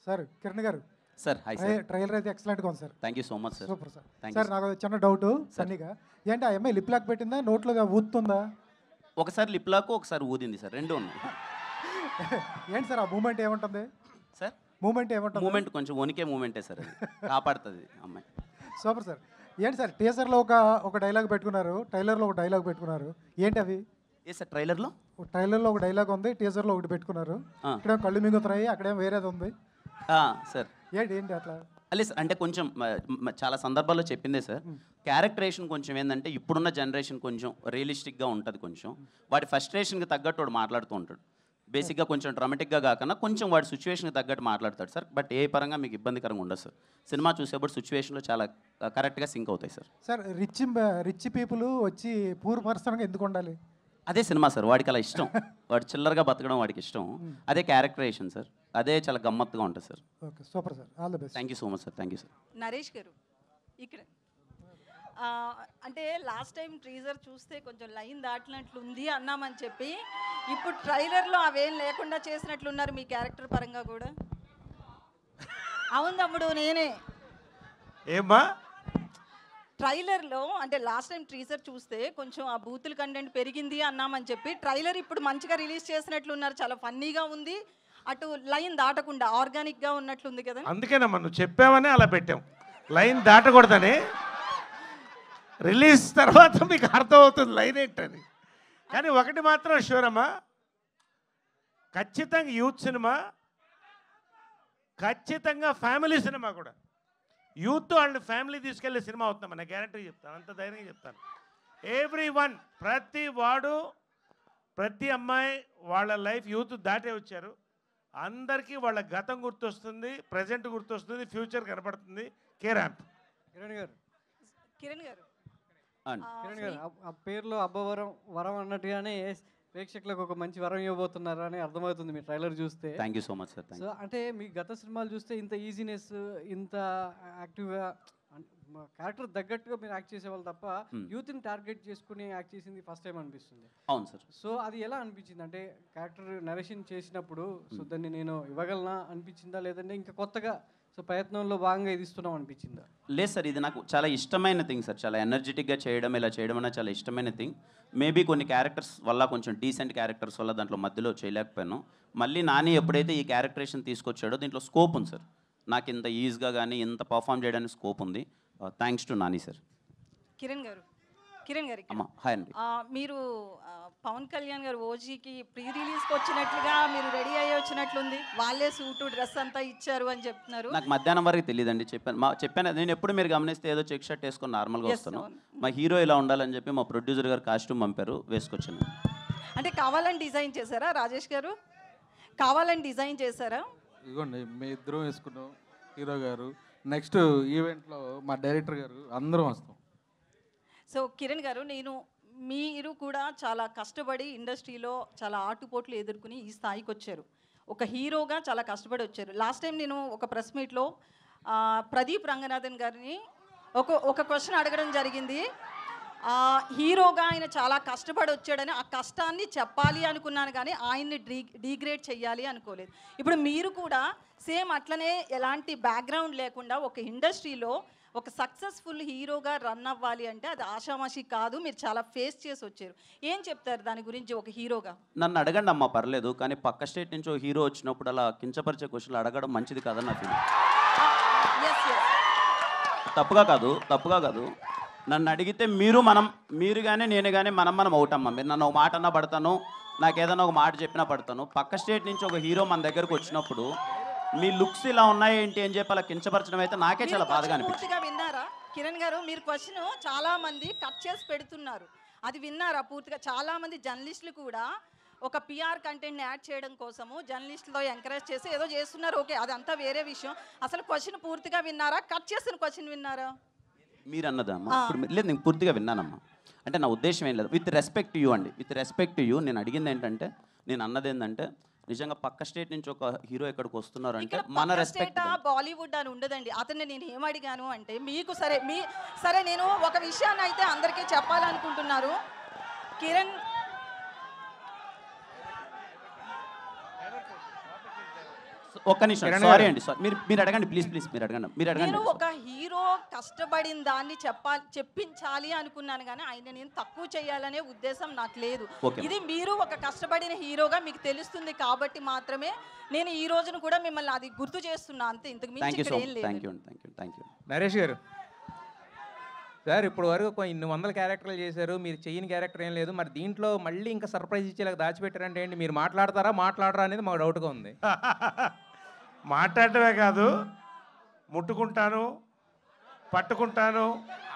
Sir Kiran గారు sir hi sir. Trailer అయితే ఎక్సలెంట్గా ఉంది sir. Thank you so much sir. Super sir. Sir నాకు చిన్న డౌట్ సన్నీగా, ఏంటి ఆ అమ్మాయి లిప్ లాక్ పెట్టిందా నోట్లో ఊతుందా? ఒకసారి లిప్ లాక్ ఒకసారి ఊదింది సార్, రెండు ఉన్నాయి. ఏంటి సార్ ఆ మూమెంట్ ఏముంటుంది సార్? మూమెంట్ ఏముంటుంది? మూమెంట్ కొంచెం వణికే మూమెంటే సార్, అది కాపాడుతుంది అమ్మాయి. Super sir. ఏంటి సార్ టీజర్లో ఒక డైలాగ్ పెట్టుకున్నారు, ట్రైలర్లో ఒక డైలాగ్ పెట్టుకున్నారు, ఏంటి అవి? ఏ సార్ ట్రైలర్లో? ట్రైలర్లో ఒక డైలాగ్ ఉంది, టీజర్లో ఒకటి పెట్టుకున్నారు. ఇక్కడేమో కళ్ళు మింగుతున్నాయి, అక్కడేమో వేరేది ఉంది సార్. ఏంటి అట్లా? అలే సార్, అంటే కొంచెం చాలా సందర్భాల్లో చెప్పిందే సార్, క్యారెక్టరేషన్ కొంచెం ఏంటంటే ఇప్పుడున్న జనరేషన్ కొంచెం రియలిస్టిక్గా ఉంటుంది, కొంచెం వాడి ఫస్ట్రేషన్కి తగ్గట్టు వాడు మాట్లాడుతూ ఉంటాడు. బేసిక్గా కొంచెం డ్రామాటిక్గా కాకుండా కొంచెం వాడి సిచ్యువేషన్కి తగ్గట్టు మాట్లాడతాడు సార్. బట్ ఏ పరంగా మీకు ఇబ్బందికరంగా ఉండదు సార్. సినిమా చూసేప్పుడు సిచ్యువేషన్లో చాలా కరెక్ట్గా సింక్ అవుతాయి సార్. సార్ రిచ్ పీపుల్ వచ్చి పూర్ పర్సన్గా ఎందుకు ఉండాలి? అదే సినిమా సార్, వాడికి అలా ఇష్టం, వాడు చిల్లరగా బతకడం వాడికి ఇష్టం, అదే క్యారెక్టరేషన్ సార్, అదే చాలా గమ్మత్తుగా ఉంటుంది sir. Okay super sir, all the best. Thank you so much sir. Thank you sir. Naresh గారు ఇక్కడ అంటే లాస్ట్ టైం టీజర్ చూస్తే కొంచెం లైన్ దాటినట్లుంది అన్నామని చెప్పి, ఇప్పుడు ట్రైలర్లో అవేం లేకుండా చేసినట్లున్నారు మీ క్యారెక్టర్ పరంగా కూడా. అవును తమ్ముడు, నేనే ఏమ్మా ట్రైలర్లో అంటే లాస్ట్ టైం టీజర్ చూస్తే కొంచెం ఆ బూతుల కంటెంట్ పెరిగింది అన్నామని చెప్పి, ట్రైలర్ ఇప్పుడు మంచిగా రిలీజ్ చేసినట్లున్నారు, చాలా ఫన్నీగా ఉంది, అటు లైన్ దాటకుండా ఆర్గానిక్గా ఉన్నట్లుంది కదా. అందుకేనమ్మా నువ్వు చెప్పావని అలా పెట్టాం, లైన్ దాటకూడదని. రిలీజ్ తర్వాత మీకు అర్థమవుతుంది లైన్ ఏంటని. కానీ ఒకటి మాత్రం షూర్ అమ్మా, ఖచ్చితంగా యూత్ సినిమా, ఖచ్చితంగా ఫ్యామిలీ సినిమా కూడా. యూత్ వాళ్ళని ఫ్యామిలీ తీసుకెళ్లే సినిమా అవుతుందమ్మా, నేను గ్యారెంటీ చెప్తాను, అంత ధైర్యంగా చెప్తాను. ఎవ్రీ వన్, ప్రతి వాడు, ప్రతి అమ్మాయి వాళ్ళ లైఫ్ యూత్ దాటే వచ్చారు, అందరికీ వాళ్ళ గతం గుర్తొస్తుంది, ప్రజెంట్ గుర్తొస్తుంది, ఫ్యూచర్ కనపడుతుంది. కిరణ్ గారు కిరణ్ గారు ఆ పేరులో అబ్బవరం వరం అన్నట్టుగానే ప్రేక్షకులకు ఒక మంచి వరం ఇవ్వబోతున్నారని అర్థమవుతుంది మీ ట్రైలర్ చూస్తే. Thank you so much sir. So అంటే మీ గత సినిమాలు చూస్తే ఇంత ఈజీనెస్, ఇంత యాక్టివ్గా క్యారెక్టర్ తగ్గట్టుగా మీరు యాక్ట్ చేసేవాళ్ళు తప్ప యూత్ని టార్గెట్ చేసుకుని యాక్ట్ చేసింది ఫస్ట్ టైం అనిపిస్తుంది. అవును సార్. సో అది ఎలా అనిపించింది? అంటే క్యారెక్టర్ నరేషన్ చేసినప్పుడు సో దాన్ని నేను ఇవ్వగలనా అనిపించిందా, లేదంటే ఇంకా కొత్తగా సో ప్రయత్నంలో భాగంగా ఇది ఇస్తున్నాం అనిపించిందా? లేదు సార్, ఇది నాకు చాలా ఇష్టమైన థింగ్ సార్, చాలా ఎనర్జెటిక్గా చేయడం, ఇలా చేయడం అనేది చాలా ఇష్టమైన థింగ్. మేబీ కొన్ని క్యారెక్టర్స్ వల్ల, కొంచెం డీసెంట్ క్యారెక్టర్స్ వల్ల దాంట్లో మధ్యలో చేయలేకపోయాను. మళ్ళీ నాని ఎప్పుడైతే ఈ క్యారెక్టరేషన్ తీసుకొచ్చాడో దీంట్లో స్కోప్ ఉంది సార్, నాకు ఇంత ఈజీగా కానీ ఇంత పర్ఫామ్ చేయడానికి స్కోప్ ఉంది. Thanks to Nani sir. Kiran గారు అమ్మా హాయ్ అండి. మీరు పవన్ కళ్యాణ్ గారు ఓజీకి ప్రీ రిలీజ్కి వచ్చినట్లుగా మీరు రెడీ అయ్యి వచ్చినట్లుంది, వాళ్ళే సూటు డ్రెస్ అంతా ఇచ్చారు అని చెప్తున్నారు. నాకు మధ్యాహ్నం వరకు తెలియదండి, చెప్పాను నేను ఎప్పుడు మీరు గమనిస్తే ఏదో చెక్ షర్ట్ వేసుకొని నార్మల్గా వస్తాను, మా హీరో ఇలా ఉండాలని చెప్పి మా ప్రొడ్యూసర్ గారు కాస్ట్యూమ్ పంపారు, వేసుకొచ్చాను. అంటే కావాలని డిజైన్ చేశారా రాజేష్ గారు? కావాలని డిజైన్ చేశారా? ఇదిగోండి మీ ఇద్దరం వేసుకున్నాం, హీరో గారు, నెక్స్ట్ ఈవెంట్లో మా డైరెక్టర్ గారు, అందరం వస్తాం. సో కిరణ్ గారు, మీరు కూడా చాలా కష్టపడి ఇండస్ట్రీలో చాలా ఆటుపోట్లు ఎదుర్కొని ఈ స్థాయికి వచ్చారు, ఒక హీరోగా చాలా కష్టపడి వచ్చారు. లాస్ట్ టైం నేను ఒక ప్రెస్ మీట్లో ప్రదీప్ రంగనాథన్ గారిని ఒక క్వశ్చన్ అడగడం జరిగింది. హీరోగా ఆయన చాలా కష్టపడి వచ్చాడని, ఆ కష్టాన్ని చెప్పాలి అనుకున్నాను కానీ ఆయన్ని డీగ్రేడ్ చేయాలి అనుకోలేదు. ఇప్పుడు మీరు కూడా సేమ్ అట్లనే ఎలాంటి బ్యాక్గ్రౌండ్ లేకుండా ఒక ఇండస్ట్రీలో ఒక సక్సెస్ఫుల్ హీరోగా రన్ అవ్వాలి అంటే అది ఆషామాషి కాదు, మీరు చాలా ఫేస్ చేసి వచ్చారు. ఏం చెప్తారు దాని గురించి ఒక హీరోగా? నన్ను అడగండి అమ్మా, పర్లేదు, కానీ పక్క స్టేట్ నుంచి ఒక హీరో వచ్చినప్పుడు అలా కించపరిచే క్వశ్చన్లు అడగడం మంచిది కాదని నా ఫీలింగ్. తప్పుగా కాదు. నన్ను అడిగితే మీరు కానీ నేను కానీ మనం అవుటమ్మా. మీరు నన్ను ఒక మాట అన్నా పడతాను, నాకు ఏదైనా ఒక మాట చెప్పినా పడతాను. పక్క స్టేట్ నుంచి ఒక హీరో మన దగ్గరకు వచ్చినప్పుడు మీ లుక్స్ ఇలా ఉన్నాయి ఏంటి అని చెప్పి అలా కించపరచడం అయితే నాకే చాలా బాధగా అనిపించింది. పూర్తిగా విన్నారా కిరణ్ గారు? మీరు క్వశ్చన్ చాలా మంది కట్ చేసి పెడుతున్నారు, అది విన్నారా పూర్తిగా? చాలా మంది జర్నలిస్టులు కూడా ఒక పిఆర్ కంటెంట్ని యాడ్ చేయడం కోసము జర్నలిస్టులో ఎంకరేజ్ చేసి ఏదో చేస్తున్నారు. ఓకే, అదంతా వేరే విషయం. అసలు క్వశ్చన్ పూర్తిగా విన్నారా? కట్ చేసిన క్వశ్చన్ విన్నారా? మీరు అన్నదమ్మా ఇప్పుడు లేదు, నేను పూర్తిగా విన్నానమ్మా. అంటే నా ఉద్దేశం ఏం లేదు, విత్ రెస్పెక్ట్ యూ అండి, విత్ రెస్పెక్ట్ యూ నేను అడిగింది ఏంటంటే, నేను అన్నది ఏంటంటే, నిజంగా పక్క స్టేట్ నుంచి ఒక హీరో ఎక్కడికి వస్తున్నారు అంటే మన రెస్పెక్ట్. బాలీవుడ్ అని ఉండదండి. అతన్ని నేను ఏమడిగాను అంటే, మీకు సరే నేను ఒక విషయాన్ని అయితే అందరికీ చెప్పాలనుకుంటున్నారు. కిరణ్ ఒక్క నిమిషం, సారీ అండి, సారీ. మీరు అడగండి ప్లీజ్, మీరు అడగండి, నేను ఒక హీరో కష్టపడిన దాన్ని చెప్పించాలి అనుకున్నాను, కానీ ఆయన నేను తక్కువ చేయాలనే ఉద్దేశం నాకు లేదు. ఇది మీరు ఒక కష్టపడిన హీరోగా మీకు తెలుస్తుంది కాబట్టి మాత్రమే నేను ఈ రోజును కూడా మిమ్మల్ని అది గుర్తు చేస్తున్నా, అంతే. ఇంతకు మించి ఇక్కడ ఏం లేదు. నరేష్ గారు సార్, ఇప్పుడు వరకు ఇన్ని వందల క్యారెక్టర్లు చేశారు, మీరు చేయని క్యారెక్టర్ ఏం లేదు, మరి దీంట్లో మళ్ళీ ఇంకా సర్ప్రైజ్ ఇచ్చేలాగా దాచిపెట్టారంటే ఏంటి? మీరు మాట్లాడరా అనేది మాకు డౌట్గా ఉంది. మాట్లాడటమే కాదు, ముట్టుకుంటాను, పట్టుకుంటాను,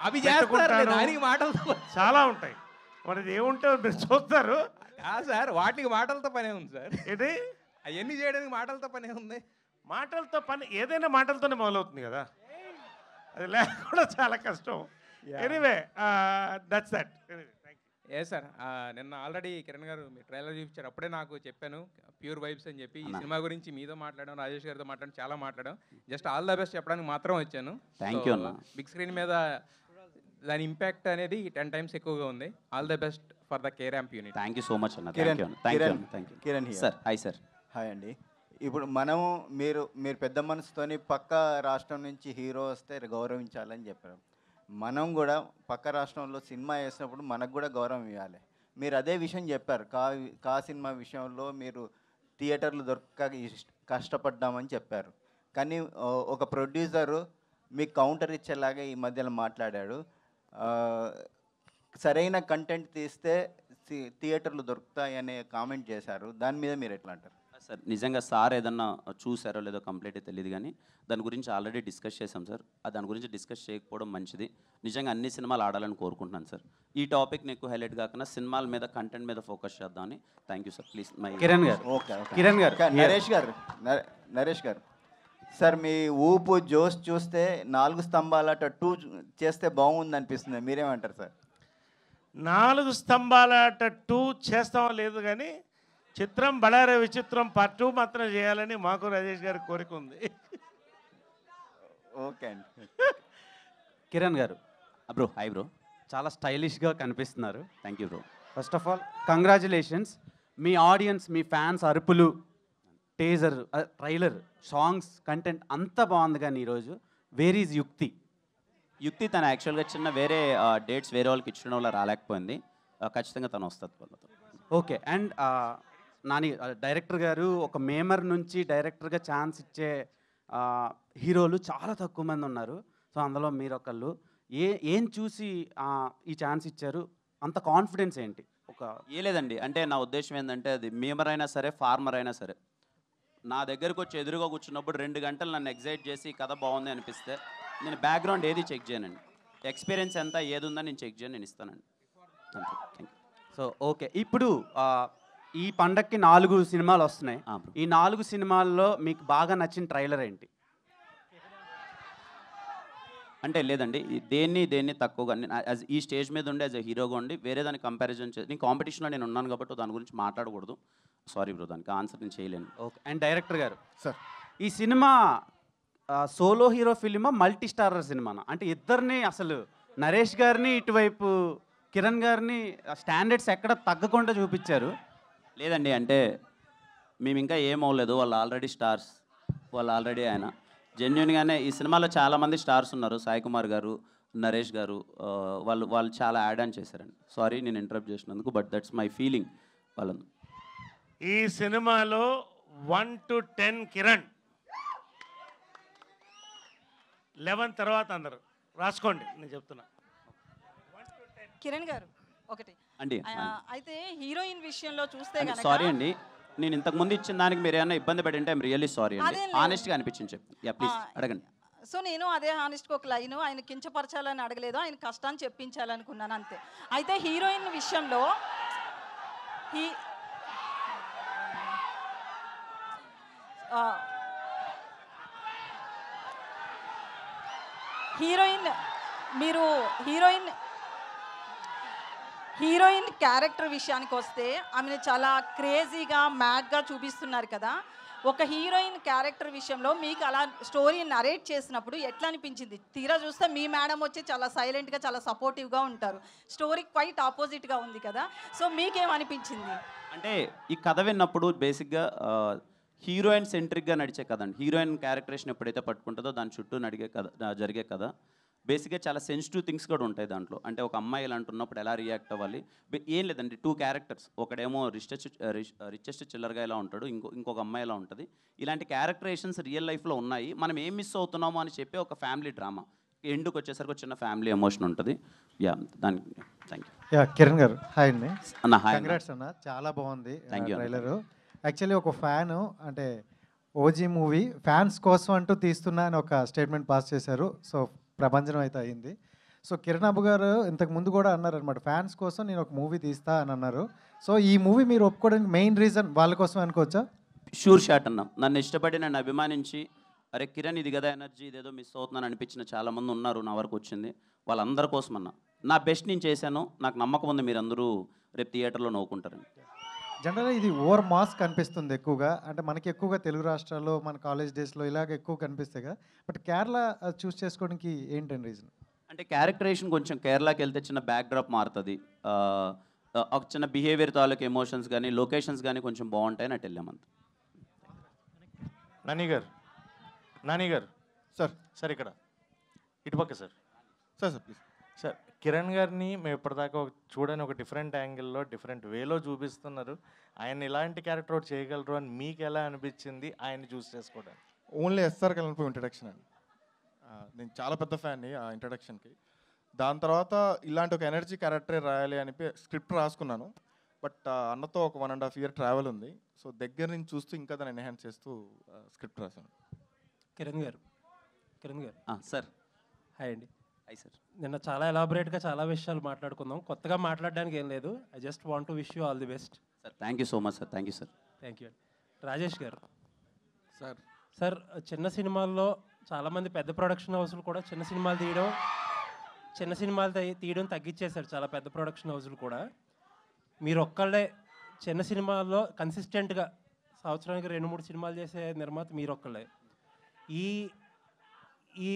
అవి చేస్తారు, దానికి మాటలతో చాలా ఉంటాయి. మరి ఏముంటే మీరు చూస్తారు సార్. వాటికి మాటలతో పనే ఉంది సార్. ఏంటి అవన్నీ చేయడానికి మాటలతో పనే ఉంది. మాటలతో పని ఏదైనా మాటలతోనే మొదలవుతుంది కదా, అది లేకుండా చాలా కష్టం. Anyway that's that. A sir, నిన్న ఆల్రెడీ కిరణ్ గారు మీ ట్రైలర్ చూపించారు, అప్పుడే నాకు చెప్పాను ప్యూర్ వైబ్స్ అని చెప్పి. ఈ సినిమా గురించి మీతో మాట్లాడాం, రాజేష్ గారితో మాట్లాడాం, చాలా మాట్లాడాం. జస్ట్ ఆల్ ద బెస్ట్ చెప్పడానికి మాత్రం వచ్చాను. బిగ్ స్క్రీన్ మీద దాని ఇంపాక్ట్ అనేది 10 times ఎక్కువగా ఉంది. All the best for the కేరాంప్ unit. Thank you so much అన్న. Kiran sir. Hi sir. Hi అండి. ఇప్పుడు మీరు పెద్ద మనసుతోని పక్క రాష్ట్రం నుంచి హీరో వస్తే గౌరవించాలని చెప్పారు. మనం కూడా పక్క రాష్ట్రంలో సినిమా వేసినప్పుడు మనకు కూడా గౌరవం ఇవ్వాలి. మీరు అదే విషయం చెప్పారు. కా సినిమా విషయంలో మీరు థియేటర్లు దొరక్క కష్టపడ్డామని చెప్పారు. కానీ ఒక ప్రొడ్యూసరు మీకు కౌంటర్ ఇచ్చేలాగా ఈ మధ్యలో మాట్లాడాడు. సరైన కంటెంట్ తీస్తే థియేటర్లు దొరుకుతాయి అనే కామెంట్ చేశారు. దాని మీద మీరు ఎట్లా అంటారు? సార్, నిజంగా సార్ ఏదన్నా చూసారో లేదో కంప్లీట్గా తెలియదు, కానీ దాని గురించి ఆల్రెడీ డిస్కస్ చేసాం సార్. దాని గురించి డిస్కస్ చేయకపోవడం మంచిది. నిజంగా అన్ని సినిమాలు ఆడాలని కోరుకుంటున్నాను సార్. ఈ టాపిక్ని ఎక్కువ హైలైట్ కాకుండా సినిమాల మీద, కంటెంట్ మీద ఫోకస్ చేద్దామని. Thank you sir. Please Kiran గారు. ఓకే. నరేష్ గారు సార్, మీ ఊపు జోష్ చూస్తే 4 స్తంభాలట 2 చేస్తే బాగుంది అనిపిస్తుంది. మీరేమంటారు సార్? 4 స్తంభాలట 2 చేస్తామో లేదు, కానీ చిత్రం బళారే విచిత్రం పార్ట్ 2 మాత్రం చేయాలని మాకు రాజేష్ గారి కోరిక ఉంది. ఓకే అండి. కిరణ్ గారు. Bro, hi bro. చాలా స్టైలిష్గా కనిపిస్తున్నారు. Thank you bro. First of all congratulations. Me audience, me fans అరుపులు, టేజర్, ట్రైలర్, సాంగ్స్, కంటెంట్ అంతా బాగుంది. కానీ ఈరోజు వేర్ ఈజ్ యుక్తి తను యాక్చువల్గా చిన్న వేరే డేట్స్ వేరే వాళ్ళకి ఇచ్చిన వల్ల రాలేకపోయింది. ఖచ్చితంగా తను వస్తుంది వాళ్ళతో. ఓకే. అండ్ నాని డైరెక్టర్ గారు, ఒక మేమర్ నుంచి డైరెక్టర్గా ఛాన్స్ ఇచ్చే హీరోలు చాలా తక్కువ మంది ఉన్నారు. సో అందులో మీరు ఒకళ్ళు. ఏం చూసి ఈ ఛాన్స్ ఇచ్చారు? అంత కాన్ఫిడెన్స్ ఏంటి? లేదండి, అంటే నా ఉద్దేశం ఏంటంటే, అది మేమర్ అయినా సరే, ఫార్మర్ అయినా సరే, నా దగ్గరకు వచ్చి ఎదురుగా కూర్చున్నప్పుడు 2 గంటలు నన్ను ఎగ్జైట్ చేసి కథ బాగుంది అనిపిస్తే నేను బ్యాక్గ్రౌండ్ ఏది చెక్ చేయనండి. ఎక్స్పీరియన్స్ ఎంత ఏది ఉందని నేను చెక్ చేయను, నేను ఇస్తానండి. అంతే. Thank you. సో ఓకే, ఇప్పుడు ఈ పండక్కి 4 సినిమాలు వస్తున్నాయి. ఈ 4 సినిమాల్లో మీకు బాగా నచ్చిన ట్రైలర్ ఏంటి? అంటే లేదండి, దేన్ని తక్కువగా ఈ స్టేజ్ మీద ఉండి యాజ్ ఎ హీరోగా ఉండి వేరే దాన్ని కంపారిజన్ చేసి, నేను కాంపిటీషన్లో నేను ఉన్నాను కాబట్టి దాని గురించి మాట్లాడకూడదు. సారీ బ్రో, దానికి ఆన్సర్ నేను చేయలేను. ఓకే. అండ్ డైరెక్టర్ గారు సార్, ఈ సినిమా సోలో హీరో ఫిలిమా, మల్టీ స్టారర్ సినిమానా? అంటే ఇద్దరిని, అసలు నరేష్ గారిని ఇటువైపు కిరణ్ గారిని స్టాండర్డ్స్ ఎక్కడ తగ్గకుండా చూపించారు. లేదండి, అంటే మేము ఇంకా ఏం అవ్వలేదు. వాళ్ళు ఆల్రెడీ స్టార్స్, వాళ్ళు ఆల్రెడీ ఆయన జెన్యున్గానే. ఈ సినిమాలో చాలామంది స్టార్స్ ఉన్నారు. సాయి కుమార్ గారు, నరేష్ గారు, వాళ్ళు చాలా యాడ్ ఆన్ చేశారండి. సారీ నేను ఇంటరప్ట్ చేసినందుకు, బట్ దట్స్ మై ఫీలింగ్. వాళ్ళను ఈ సినిమాలో 1 to 10 కిరణ్, 11 తర్వాత అందరు రాసుకోండి, నేను చెప్తున్నా. కిరణ్ గారు ఒకటి అండి. అయితే హీరోయిన్ విషయంలో చూస్తే గనక, సారీ అండి, నేను ఇంతకు ముందు ఇచ్చిన దానికి మీరు ఏమైనా ఇబ్బంది పడి ఉంటే ఐఎమ్ రియల్లీ సారీ అండి. ఆనెస్ట్గా అనిపించింది చెప్పండి. యా ప్లీజ్ అడగండి. సో నేను అదే హానెస్ట్గా ఒక లైన్, ఆయన కించపరచాలని అడగలేదు, ఆయన కష్టాన్ని చెప్పించాలనుకున్నాను అంతే. అయితే హీరోయిన్ విషయంలో హీరోయిన్ క్యారెక్టర్ విషయానికి వస్తే ఆమెను చాలా క్రేజీగా, మ్యాడ్గా చూపిస్తున్నారు కదా. ఒక హీరోయిన్ క్యారెక్టర్ విషయంలో మీకు అలా స్టోరీ నరేట్ చేసినప్పుడు ఎట్లా అనిపించింది? తీరా చూస్తే మీ మేడం వచ్చి చాలా సైలెంట్గా, చాలా సపోర్టివ్గా ఉంటారు. స్టోరీ క్వైట్ ఆపోజిట్గా ఉంది కదా. సో మీకేమనిపించింది? అంటే ఈ కథ విన్నప్పుడు బేసిక్గా హీరోయిన్ సెంట్రిక్గా నడిచే కథ అండి. హీరోయిన్ క్యారెక్టరేషన్ ఎప్పుడైతే పట్టుకుంటుందో దాని చుట్టూ నడిగే కథ, జరిగే కథ. బేసిక్గా చాలా సెన్సిటివ్ థింగ్స్ కూడా ఉంటాయి దాంట్లో. అంటే ఒక అమ్మాయి ఇలా అంటున్నప్పుడు ఎలా రియాక్ట్ అవ్వాలి, ఏం లేదండి. 2 క్యారెక్టర్స్, ఒకడేమో రిచెస్ట్ చిల్లర్గా ఇలా ఉంటాడు, ఇంకొక అమ్మాయి ఇలా ఉంటుంది. ఇలాంటి క్యారెక్టరేషన్స్ రియల్ లైఫ్లో ఉన్నాయి. మనం ఏం మిస్ అవుతున్నామో అని చెప్పి ఒక ఫ్యామిలీ డ్రామా. ఎండుకు వచ్చేసరికి ఒక చిన్న ఫ్యామిలీ ఎమోషన్ ఉంటుంది. యా, దానికి థ్యాంక్ యూ. యా, కిరణ్ గారు హాయ్ అండి. అన్న హాయ్. కంగ్రాట్స్ అన్న, చాలా బాగుంది Thank you. ట్రైలరు. యాక్చువల్లీ ఒక ఫ్యాను అంటే ఓజీ మూవీ ఫ్యాన్స్ కోసం అంటూ తీస్తున్నా అని ఒక స్టేట్మెంట్ పాస్ చేశారు. సో ప్రభంజనం అయితే అయింది. సో కిరణ్ అబ్బు గారు ఇంతకు ముందు కూడా అన్నారు అనమాట, ఫ్యాన్స్ కోసం నేను ఒక మూవీ తీస్తా అని అన్నారు. సో ఈ మూవీ మీరు ఒప్పుకోవడానికి మెయిన్ రీజన్ వాళ్ళ కోసం అనుకోవచ్చా? షూర్ షాట్ అన్న. నన్ను ఇష్టపడి, నన్ను అభిమానించి, అరే కిరణ్ ఇది కదా ఎనర్జీ, ఇదేదో మిస్ అవుతున్నాను అనిపించిన చాలామంది ఉన్నారు. నా వరకు వచ్చింది వాళ్ళందరి కోసం అన్న. నా బెస్ట్ నేను చేశాను. నాకు నమ్మకం ఉంది మీరందరూ రేపు థియేటర్లో నవ్వుకుంటారని. జనరల్గా ఇది ఓవర్ మాస్ కనిపిస్తుంది ఎక్కువగా, అంటే మనకి ఎక్కువగా తెలుగు రాష్ట్రాల్లో మన కాలేజ్ డేస్లో ఇలాగ ఎక్కువ కనిపిస్తాయి కదా. బట్ కేరళ చూస్ చేసుకోవడానికి ఏంటండి రీజన్? అంటే క్యారెక్టరేషన్ కొంచెం కేరళకి వెళ్తే చిన్న బ్యాక్ డ్రాప్ మారుతుంది. ఒక చిన్న బిహేవియర్ తాలూకు ఎమోషన్స్ కానీ లొకేషన్స్ కానీ కొంచెం బాగుంటాయని అటు వెళ్ళామంత. నాని గారు సార్. సార్ ఇక్కడ ఇటుపక్క sir. Sir please. Sir, Kiran గారిని మేము ఇప్పటిదాకా చూడని ఒక డిఫరెంట్ యాంగిల్లో డిఫరెంట్ వేలో చూపిస్తున్నారు. ఆయన ఇలాంటి క్యారెక్టర్ ఒకటి చేయగలరు అని మీకు ఎలా అనిపించింది ఆయన చూస్ చేసుకోవడానికి? ఓన్లీ ఎస్ఆర్ కళ్యాణ్పూర్ ఇంట్రడక్షన్ అండి. నేను చాలా పెద్ద ఫ్యాన్ని ఆ ఇంట్రడక్షన్కి. దాని తర్వాత ఇలాంటి ఒక ఎనర్జీ క్యారెక్టర్ రాయాలి అని స్క్రిప్ట్ రాసుకున్నాను. బట్ అన్నతో ఒక 1.5 year ట్రావెల్ ఉంది. సో దగ్గర నుంచి చూస్తూ ఇంకా దాన్ని ఎన్హాన్స్ చేస్తూ స్క్రిప్ట్ రాశాను. కిరణ్ గారు సార్ హాయ్ అండి. Hi sir. నిన్న చాలా ఎలాబొరేట్గా చాలా విషయాలు మాట్లాడుకుందాం. కొత్తగా మాట్లాడడానికి ఏం లేదు. I just want to wish you all the best. Sir thank you so much sir. Thank you sir. Thank you. Rajesh గారు సార్. సార్, చిన్న సినిమాల్లో చాలామంది పెద్ద ప్రొడక్షన్ హౌస్లు కూడా చిన్న సినిమాలు తీయడం తగ్గించేశారు. చాలా పెద్ద ప్రొడక్షన్ హౌస్లు కూడా. మీరు ఒక్కళ్ళే చిన్న సినిమాల్లో కన్సిస్టెంట్గా సంవత్సరానికి 2-3 సినిమాలు చేసే నిర్మాత మీరు ఒక్కళ్ళే. ఈ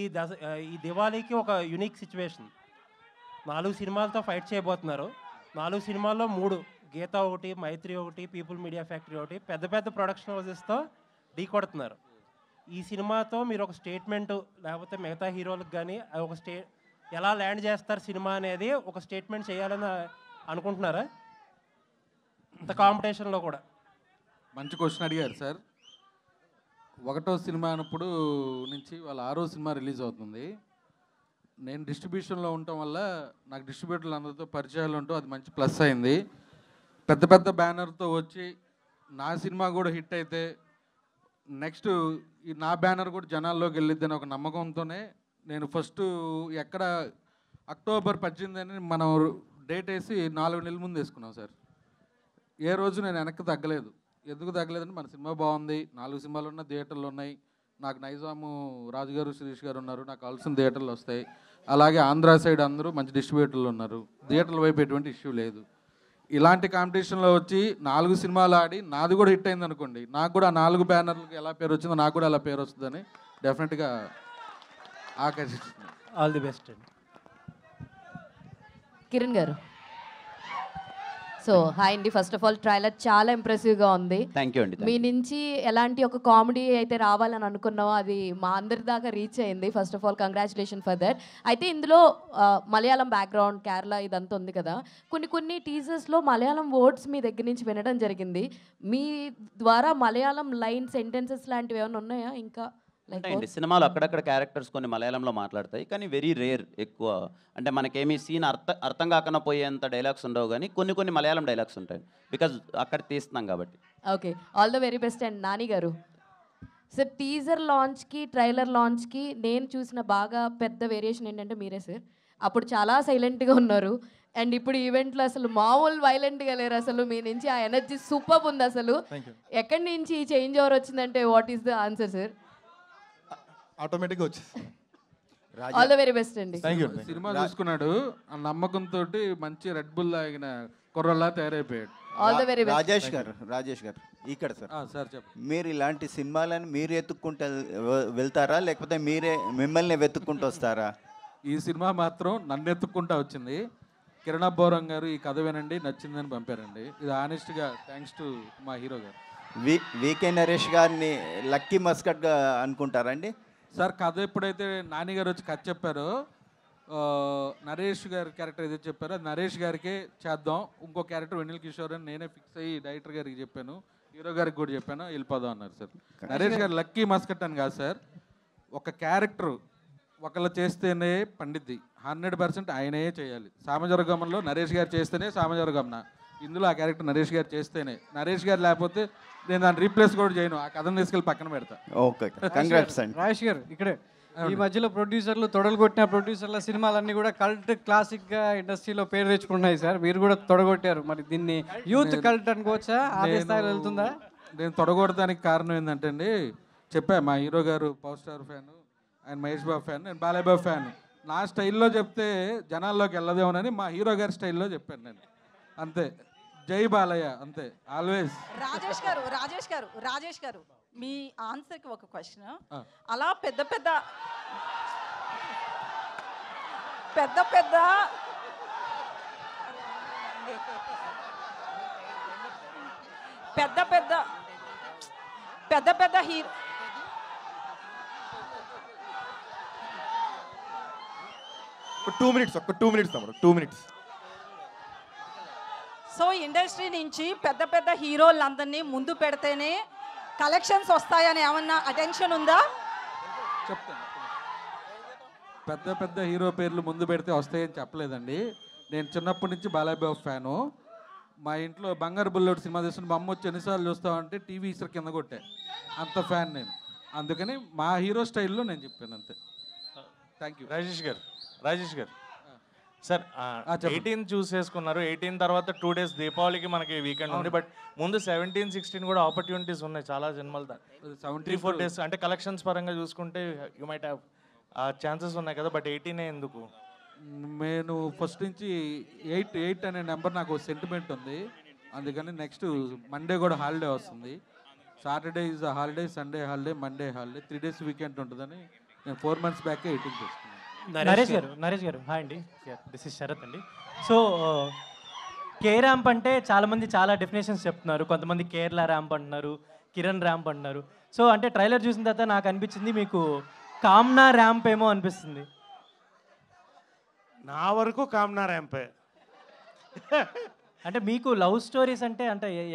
దివాళీకి ఒక యూనిక్ సిచ్యువేషన్. 4 సినిమాలతో ఫైట్ చేయబోతున్నారు. 4 సినిమాల్లో 3, గీత ఒకటి, మైత్రి ఒకటి, పీపుల్ మీడియా ఫ్యాక్టరీ ఒకటి, పెద్ద పెద్ద ప్రొడక్షన్ హౌసెస్తో ఢీ కొడుతున్నారు. ఈ సినిమాతో మీరు ఒక స్టేట్మెంట్, లేకపోతే మిగతా హీరోలకు కానీ ఒక ఎలా ల్యాండ్ చేస్తారు సినిమా అనేది ఒక స్టేట్మెంట్ చేయాలని అనుకుంటున్నారా ఇంత కాంపిటీషన్లో కూడా? మంచి క్వశ్చన్ అడిగారు సార్. 1వ సినిమా అన్నప్పుడు నుంచి వాళ్ళ 6వ సినిమా రిలీజ్ అవుతుంది. నేను డిస్ట్రిబ్యూషన్లో ఉండటం వల్ల నాకు డిస్ట్రిబ్యూటర్లు అందరితో పరిచయాలు ఉంటూ అది మంచి ప్లస్ అయింది. పెద్ద పెద్ద బ్యానర్తో వచ్చి నా సినిమా కూడా హిట్ అయితే నెక్స్ట్ నా బ్యానర్ కూడా జనాల్లోకి వెళ్ళిద్దని ఒక నమ్మకంతోనే నేను ఫస్ట్ ఎక్కడ అక్టోబర్ 18 అని మనం డేట్ వేసి 4 నెలల ముందు వేసుకున్నాం సార్. ఏ రోజు నేను వెనక్కి తగ్గలేదు. ఎందుకు తగ్గలేదంటే మన సినిమా బాగుంది, 4 సినిమాలు ఉన్న థియేటర్లు ఉన్నాయి, నాకు నైజాము రాజుగారు శిరీష్ గారు ఉన్నారు, నాకు కావాల్సిన థియేటర్లు వస్తాయి, అలాగే ఆంధ్ర సైడ్ అందరూ మంచి డిస్ట్రిబ్యూటర్లు ఉన్నారు, థియేటర్ల వైపు ఎటువంటి ఇష్యూ లేదు. ఇలాంటి కాంపిటీషన్లో వచ్చి 4 సినిమాలు ఆడి నాది కూడా హిట్ అయింది అనుకోండి, నాకు కూడా ఆ 4 బ్యానర్లకు ఎలా పేరు వచ్చిందో నాకు కూడా అలా పేరు వస్తుందని డెఫినెట్గా ఆకర్షిస్తుంది. ఆల్ ది బెస్ట్ అండి. కిరణ్ గారు సో హాయ్ అండి. ఫస్ట్ ఆఫ్ ఆల్ ట్రైలర్ చాలా ఇంప్రెసివ్గా ఉంది. థ్యాంక్ యూ అండి. మీ నుంచి ఎలాంటి ఒక కామెడీ అయితే రావాలని అనుకున్నామో అది మా అందరి దాకా రీచ్ అయింది. First of all congratulation for that. అయితే ఇందులో మలయాళం బ్యాక్గ్రౌండ్, కేరళ ఇదంతా ఉంది కదా, కొన్ని టీజర్స్లో మలయాళం వర్డ్స్ మీ దగ్గర నుంచి వినడం జరిగింది. మీ ద్వారా మలయాళం లైన్ సెంటెన్సెస్ లాంటివి ఏమైనా ఉన్నాయా? ఇంకా ఉంటాయండి సినిమాలో అక్కడక్కడ క్యారెక్టర్స్ కొన్ని మలయాళంలో మాట్లాడతాయి, కానీ వెరీ రేర్. ఎక్కువ అంటే మనకేమీ సీన్ అర్థం కాకుండా పోయేంత డైలాగ్స్ ఉండవు, కానీ కొన్ని మలయాళం డైలాగ్స్ ఉంటాయి, బికాజ్ అక్కడ తీస్తున్నాం కాబట్టి. Okay, all the very best. And Nani గారు సార్, టీజర్ లాంచ్కి ట్రైలర్ లాంచ్కి నేను చూసిన బాగా పెద్ద వేరియేషన్ ఏంటంటే మీరే సార్. అప్పుడు చాలా సైలెంట్గా ఉన్నారు, అండ్ ఇప్పుడు ఈవెంట్లో అసలు మామూలు వైలెంట్గా లేరు. అసలు మీ నుంచి ఆ ఎనర్జీ సూపర్ ఉంది. అసలు ఎక్కడి నుంచి ఈ చేంజ్ ఓవర్ వచ్చిందంటే what is the answer sir? ఆటోమేటిక్గా వచ్చేసి ఆల్ ద వెరీ బెస్ట్ అండి. సినిమా చూసుకున్నాడు, ఆ నమ్మకంతో మంచి రెడ్ బుల్ తాగిన కుర్రలా తయారైపోయాడు. All the very best. Rajesh గారు ఇక్కడ సార్. సార్ చెప్పండి. మీరు ఇలాంటి సినిమాలను మీరు ఎత్తుక్కుంటూ వెళ్తారా, లేకపోతే మీరే మిమ్మల్ని వెతుక్కుంటూ వస్తారా? ఈ సినిమా మాత్రం నన్ను ఎత్తుక్కుంటా వచ్చింది. కిరణ్ అబ్బోరం గారు ఈ కథ వినండి నచ్చిందని పంపారండి. ఇది ఆనెస్ట్గా థ్యాంక్స్ టు మా హీరో గారు. వికే నరేష్ గారిని లక్కీ మస్కట్గా అనుకుంటారండి? సార్ కథ ఎప్పుడైతే నాని గారు వచ్చి కథ చెప్పారో నరేష్ గారి క్యారెక్టర్ ఏదైతే చెప్పారో అది నరేష్ గారికే చేద్దాం, ఇంకో క్యారెక్టర్ వెన్నెల కిషోర్ అని నేనే ఫిక్స్ అయ్యి డైరెక్టర్ గారికి చెప్పాను, హీరో గారికి కూడా చెప్పాను, వెళ్ళిపోదాం అన్నారు సార్. నరేష్ గారు లక్కీ మస్కట్ అని కాదు సార్, ఒక క్యారెక్టర్ ఒకళ్ళు చేస్తేనే పండిద్ది, 100% ఆయనే చేయాలి. సామజవరగమనంలో నరేష్ గారు చేస్తేనే సామజవరగమన, ఇందులో ఆ క్యారెక్టర్ నరేష్ గారు చేస్తేనే. నరేష్ గారు లేకపోతే నేను దాన్ని రీప్లేస్ కూడా చేయను, ఆ కథను తీసుకెళ్ళి పక్కన పెడతా. ఓకే, కంగ్రాట్స్ అండి. రాజేష్ గారు ఇక్కడే ఈ మధ్యలో ప్రొడ్యూసర్లు తొడలు కొట్టిన ప్రొడ్యూసర్ల సినిమాలన్నీ కూడా కల్ట్ క్లాసిక్గా ఇండస్ట్రీలో పేరు తెచ్చుకుంటున్నాయి సార్, మీరు కూడా తొడగొట్టారు. మరి దీన్ని యూత్ కల్ట్ అనుకోవచ్చా? అదే స్థాయిలో వెళ్తుందా? నేను తొడగొడడానికి కారణం ఏంటంటే అండి, చెప్పా మా హీరో గారు పవర్ స్టార్ ఫ్యాన్, ఆయన మహేష్ బాబు ఫ్యాన్, నేను బాలయ్య బాబు ఫ్యాన్. నా స్టైల్లో చెప్తే జనాల్లోకి వెళ్ళదేమోనని మా హీరో గారి స్టైల్లో చెప్పాను నేను, అంతే. జై బాలయ్య, అంతే, ఆల్వేస్. రాజేష్ గారు మీ ఆన్సర్కి ఒక క్వశ్చన్. అలా పెద్ద పెద్ద హీరో ఒక 2 minutes తమ్ముడు, 2 minutes. సో ఇండస్ట్రీ నుంచి పెద్ద హీరోలందరినీ ముందు పెడితేనే కలెక్షన్స్ వస్తాయని ఏమన్నా అటెన్షన్ ఉందా? చెప్తాను. పెద్ద హీరో పేర్లు ముందు పెడితే వస్తాయని చెప్పలేదండి. నేను చిన్నప్పటి నుంచి బాలయ్య బాబు ఫ్యాను. మా ఇంట్లో బంగారు బుల్లెట్ సినిమా చూస్తున్న మా అమ్మ వచ్చి ఎన్నిసార్లు చూస్తామంటే టీవీ ఇసురు కింద కొట్టే, అంత ఫ్యాన్ నేను. అందుకని మా హీరో స్టైల్లో నేను చెప్పాను, అంతే. Thank you. రాజేష్ గారు సార్ 18 చూస్ చేసుకున్నారు. 18 తర్వాత 2 days దీపావళికి మనకి వీకెండ్ ఉంది. బట్ ముందు 17, 16 కూడా ఆపర్చునిటీస్ ఉన్నాయి చాలా సినిమాలు. 3-4 days అంటే కలెక్షన్స్ పరంగా చూసుకుంటే యూ మైట్ హ్యావ్ ఛాన్సెస్ ఉన్నాయి కదా, బట్ 18 ఎందుకు? నేను ఫస్ట్ నుంచి 8 అనే నెంబర్ నాకు సెంటిమెంట్ ఉంది, అందుకని నెక్స్ట్ మండే కూడా హాలిడే వస్తుంది. Saturday is holiday, Sunday holiday, Monday holiday, 3 days weekend ఉంటుందని నేను 4 months బ్యాకే 18 చేసుకున్నాను. నరేష్ గారు హాయ్ అండి, దిస్ ఇస్ శరత్ అండి. సో కే ర్యాంప్ అంటే చాలామంది చాలా డెఫినేషన్స్ చెప్తున్నారు. కొంతమంది కేరళ ర్యాంప్ అంటున్నారు, కిరణ్ ర్యాంప్ అంటున్నారు. సో అంటే ట్రైలర్ చూసిన తర్వాత నాకు అనిపించింది మీకు కామ్నా ర్యాంప్ ఏమో అనిపిస్తుంది. నా వరకు కామ్నా ర్యాంపే. అంటే మీకు లవ్ స్టోరీస్ అంటే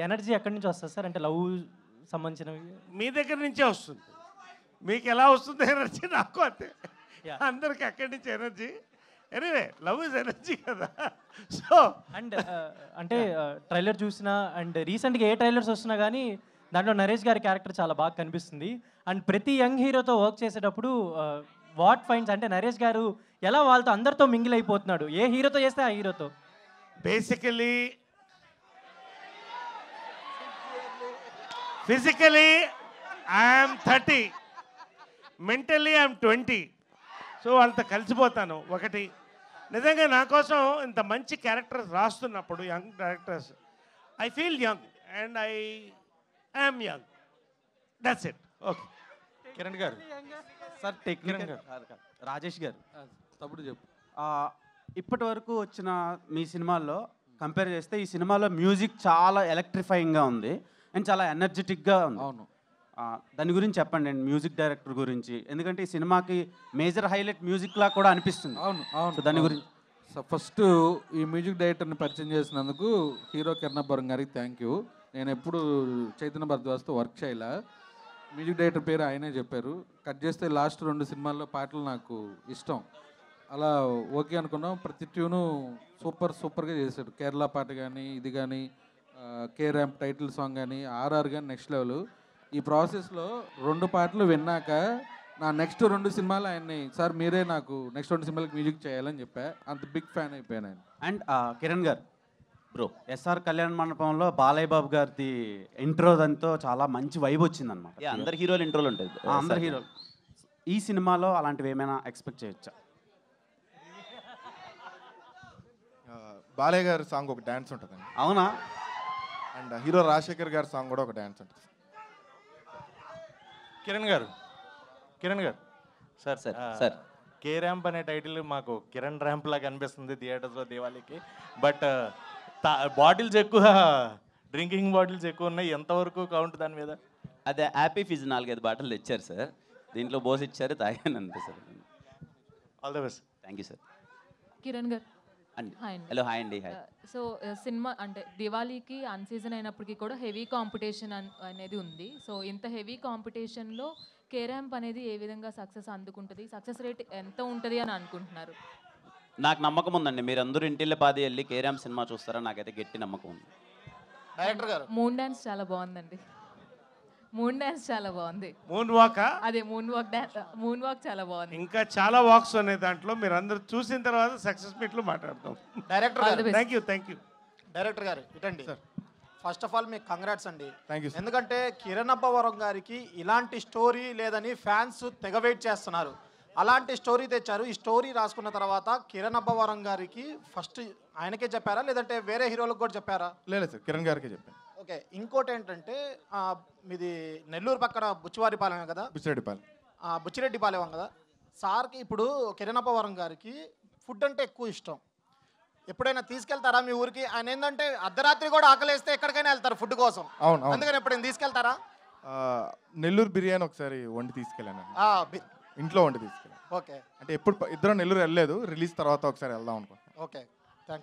ఎనర్జీ ఎక్కడి నుంచి వస్తుంది సార్? అంటే లవ్ సంబంధించినవి మీ దగ్గర నుంచే వస్తుంది. మీకు ఎలా వస్తుంది ఎనర్జీ, నాకు అంతే. అందరికి అక్కడి నుంచి energy. Anyway love is energy కదా. సో అండ్ అంటే ట్రైలర్ చూసినా అండ్ రీసెంట్గా ఏ ట్రైలర్స్ వస్తున్నా కానీ దాంట్లో నరేష్ గారి క్యారెక్టర్ చాలా బాగా కనిపిస్తుంది. అండ్ ప్రతి యంగ్ హీరోతో వర్క్ చేసేటప్పుడు వాట్ ఫైండ్స్ అంటే నరేష్ గారు ఎలా వాళ్ళతో అందరితో మింగిల్ అయిపోతున్నాడు, ఏ హీరోతో చేస్తే ఆ హీరోతో. Basically physically I'm 30, mentally I'm 20. So వాళ్ళతో కలిసిపోతాను. ఒకటి నిజంగా నా కోసం ఇంత మంచి క్యారెక్టర్స్ రాస్తున్నప్పుడు young directors I feel young and I am young, that's it. Okay Kiran గారు సార్, టెక్నికల్ రాజేష్ గారు తప్పుడు చెప్పు. ఇప్పటి వరకు వచ్చిన మీ సినిమాల్లో కంపేర్ చేస్తే ఈ సినిమాలో మ్యూజిక్ చాలా ఎలక్ట్రిఫైయింగ్గా ఉంది అండ్ చాలా ఎనర్జెటిక్గా ఉంది. అవును, దాని గురించి చెప్పండి అండి, మ్యూజిక్ డైరెక్టర్ గురించి. ఎందుకంటే ఈ సినిమాకి మేజర్ హైలైట్ మ్యూజిక్లా కూడా అనిపిస్తుంది. అవును అవును. సో దాని గురించి ఫస్ట్ ఈ మ్యూజిక్ డైరెక్టర్ని పరిచయం చేసినందుకు హీరో కిరణాపురం గారికి థ్యాంక్ యూ. నేను ఎప్పుడు చైతన్య భరద్వాజ్తో వర్క్ చేయలే, మ్యూజిక్ డైరెక్టర్ పేరు ఆయనే చెప్పారు. కట్ చేస్తే లాస్ట్ 2 సినిమాల్లో పాటలు నాకు ఇష్టం, అలా ఓకే అనుకున్నాం. ప్రతి ట్యూను సూపర్గా చేశాడు. కేరళ పాట కానీ, ఇది కానీ, కే ర్యాంప్ టైటిల్ సాంగ్ కానీ, ఆర్ఆర్ కానీ నెక్స్ట్ లెవెల్. ఈ ప్రాసెస్లో 2 పాటలు విన్నాక నా నెక్స్ట్ 2 సినిమాలు ఆయన్ని సార్ మీరే నాకు నెక్స్ట్ 2 సినిమాలకు మ్యూజిక్ చేయాలని చెప్పా. అంత బిగ్ ఫ్యాన్ అయిపోయాను ఆయన. అండ్ కిరణ్ గారు బ్రో, ఎస్ఆర్ కళ్యాణ మండపంలో బాలయ్య బాబు గారిది ఇంట్రో దాంతో చాలా మంచి వైబ్ వచ్చింది అనమాట. అందరు హీరోలు ఇంట్రోలు ఉంటాయి. అందరు హీరోలు. ఈ సినిమాలో అలాంటివి ఏమైనా ఎక్స్పెక్ట్ చేయొచ్చా? బాలయ్య గారి సాంగ్ ఒక డ్యాన్స్ ఉంటుందండి. అవునా? అండ్ హీరో రాజశేఖర్ గారి సాంగ్ కూడా ఒక డ్యాన్స్ ఉంటుంది. కిరణ్ గారు సార్ కే ర్యాంప్ అనే టైటిల్ మాకు కిరణ్ ర్యాంప్ లాగా అనిపిస్తుంది థియేటర్స్లో దివాళీకి. బట్ బాటిల్స్ ఎక్కువ డ్రింకింగ్ బాటిల్స్ ఎక్కువ ఉన్నాయి, ఎంతవరకు కౌంట్ దాని మీద? అదే హ్యాపీ ఫిజ్ 4-5 బాటిల్ తెచ్చారు సార్, దీంట్లో పోసి ఇచ్చారు, తాగాను అంతే sir. All the best. Thank you sir. Kiran గారు అండి. హాయ్ అండి. హలో, హాయ్ అండి. హాయ్. సో సినిమా అంటే దివాళీకి అన్ సీజన్ అయినప్పటికీ కూడా హెవీ కాంపిటీషన్ అనేది ఉంది. సో ఇంత హెవీ కాంపిటీషన్లో కే ర్యాంప్ అనేది ఏ విధంగా సక్సెస్ అందుకుంటుంది, సక్సెస్ రేట్ ఎంత ఉంటుంది అని అనుకుంటున్నారు? నాకు నమ్మకం ఉందండి, మీరు అందరూ ఇంటిల్లే పాది వెళ్ళి కే ర్యాంప్ సినిమా చూస్తారా, నాకైతే గట్టి నమ్మకం ఉంది. డైరెక్టర్ గారు మూన్ డాన్స్ చాలా బాగుందండి. మూన్ డాన్స్ చాలా బాగుంది. మూన్ వాకా? అదే మూన్ వాక్ చాలా బాగుంది. ఇంకా చాలా వాక్స్ ఉన్నాయి దాంట్లో, మీరు అందరూ చూసిన తర్వాత సక్సెస్ మీట్లో మాట్లాడతాం. డైరెక్టర్ గారు థ్యాంక్ యూ. డైరెక్టర్ గారు ఇటండి. ఫస్ట్ ఆఫ్ ఆల్ మీకు కంగ్రాట్స్ అండి. Thank you. ఎందుకంటే కిరణ్ అబ్బవరం గారికి ఇలాంటి స్టోరీ లేదని ఫ్యాన్స్ తెగ వెయిట్ చేస్తున్నారు. అలాంటి స్టోరీ తెచ్చారు. ఈ స్టోరీ రాసుకున్న తర్వాత కిరణ్ అబ్బవరం గారికి ఫస్ట్ ఆయనకే చెప్పారా లేదంటే వేరే హీరోలకు కూడా చెప్పారా? లేదు సార్, కిరణ్ గారికి చెప్పాను. ఓకే, ఇంకోటి ఏంటంటే మీది నెల్లూరు పక్కన బుచ్చివారిపాలెం కదా? బుచ్చిరెడ్డిపాలెం. బుచ్చిరెడ్డిపాలెం కదా సార్కి. ఇప్పుడు కిరణ్ అబ్బవరం గారికి ఫుడ్ అంటే ఎక్కువ ఇష్టం. ఎప్పుడైనా తీసుకెళ్తారా మీ ఊరికి? ఆయన ఏంటంటే అర్ధరాత్రి కూడా ఆకలేస్తే ఎక్కడికైనా వెళ్తారు ఫుడ్ కోసం. అవును. అందుకని ఎప్పుడైనా తీసుకెళ్తారా? నెల్లూరు బిర్యానీ ఒకసారి వండి తీసుకెళ్ళాను, ఇంట్లో వండి తీసుకెళ్ళాను. ఓకే. అంటే ఎప్పుడు ఇద్దరం నెల్లూరు వెళ్ళలేదు, రిలీజ్ తర్వాత ఒకసారి వెళ్దాం అనుకుంటున్నాను. ఓకే.